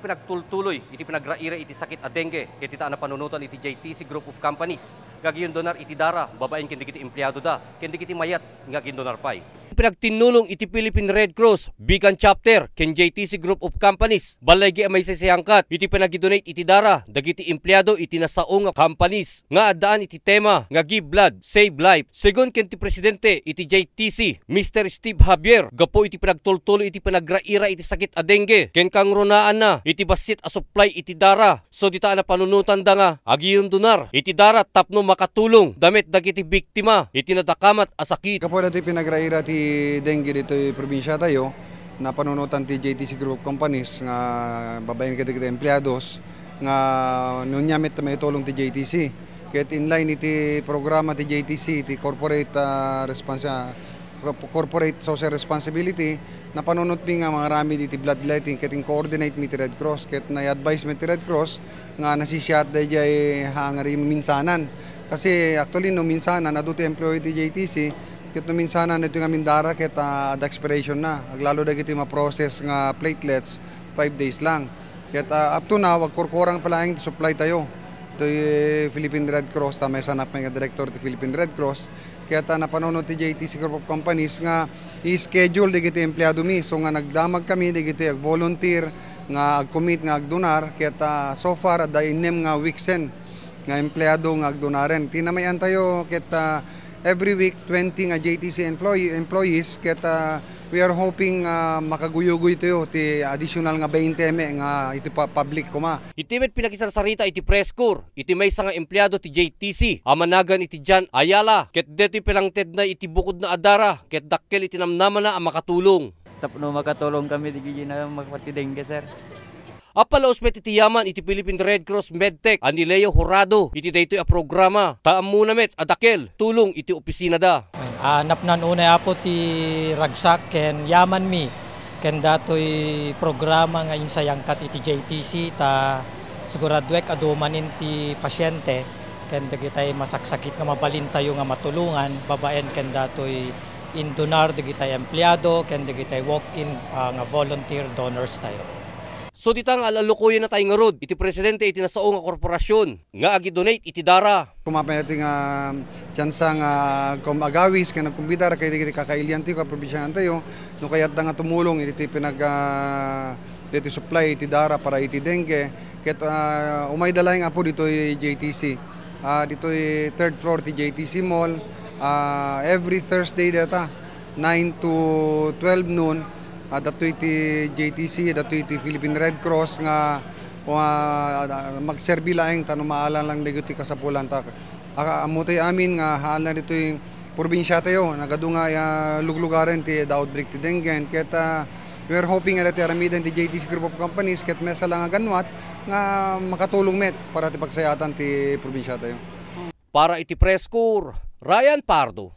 Pinagtultuloy, iti pinagraira iti sakit a dengue, iti taan na panunutan iti JTC Group of Companies. Gagayon donar iti dara, babaeng kindi kiti empleyado da, kindi kiti mayat, nga gindonar pay. Pinagtinulong iti Philippine Red Cross, Bican Chapter, ken JTC Group of Companies. Balaygi amay sisiyangkat, iti pinagidonate iti dara, dagiti empleyado iti nasaong nga companies. Nga addaan iti tema, nga give blood, save life. Segon ken ti Presidente iti JTC, Mr. Steve Javier, gapo iti pinagtultuloy iti pinagraira iti sakit a dengue, ken kang runaan na, iti basit a supply iti dara. So dita na panunutan da nga, agiyon donar, iti dara tapno makatulong, damit dagiti biktima, iti natakamat a sakit. Kapo dati pinagraira ti dengue dito yung probinsya tayo na panunutan ti JTC Group of Companies nga babayan kita empleados nga nunyamit may tulong ti JTC. Ket inline iti programa ti JTC ti corporate social responsibility na panunot mi nga mga rami diti bloodletting ket coordinate mi ti Red Cross ket na-advise mi ti Red Cross nga nasisiat dayjay hangari minsanan. Kasi actually no minsanan aduti employee ti JTC ket no minsanan ito nga mindara ket ad expiration na. Aglalo da kiti ma-process nga platelets 5 days lang. Ket up to now agkurkurang palaing supply tayo. Ito Philippine Red Cross ta may sanap nga director ti Philippine Red Cross. Ket napanunod ti JTC Group of Companies nga i-schedule di kiti empleyado mi. So nga nagdamag kami di kiti ag-volunteer nga ag-commit nga agdonar ket so far da inem nga weeksen nga empleyado nga agdonaren. Tinamayan tayo ket every week 20 nga JTC employees ket we are hoping makaguyo-guyo tayo ti additional nga 20 nga iti public kuma. Iti met pinakisarsarita iti press corps, iti maysa nga empleyado ti JTC, amanagan iti Jan Ayala, ket deti pelangted na iti bukod na adara, ket dakkel iti namnaman na makatulong. Tapno makatulong kami di na makapatidengge sir. Apalaos met iti yaman iti Philippine Red Cross Medtech ani Leo Horado iti daytoy a programa taam muna met adakel tulong iti opisina da. Napnan unay apo ti ragsak ken yaman mi ken datoy programa nga insayangkat iti JTC ta siguradwek adumanin ti pasyente ken dagitay masaksakit nga mabalin tayo nga matulungan babaen ken datoy indunar dagitay empleyado ken dagitay walk-in nga volunteer donors tayo. So ditang alalukoy na tayo nga rod, iti presidente iti nasaong nga korporasyon, nga agi-donate iti dara. Kumapay natin nga tsansa nga agawis, ka nagkumbidar, kaya di kakailian tayo, kaprobinsyahan tayo, no kaya't nga tumulong, iti dito supply iti dara para iti dengue, kaya't umay dalay nga po dito yung JTC. Dito yung third floor ti JTC Mall, every Thursday data, 9 to 12 noon, dato iti JTC, dato iti Philippine Red Cross nga magserbi laeng tanong maalan lang dito kasapulan ta. Amutay amin nga haalan dito yung probinsya tayo, nagado nga luglugaren ti outbreak ti dengue. Ket we are hoping nga dati aramidan ti JTC Group of Companies ket mesa lang nga ganwat nga makatulong met para ti pagsayatan ti probinsya tayo. Para iti press corps, Ryan Pardo.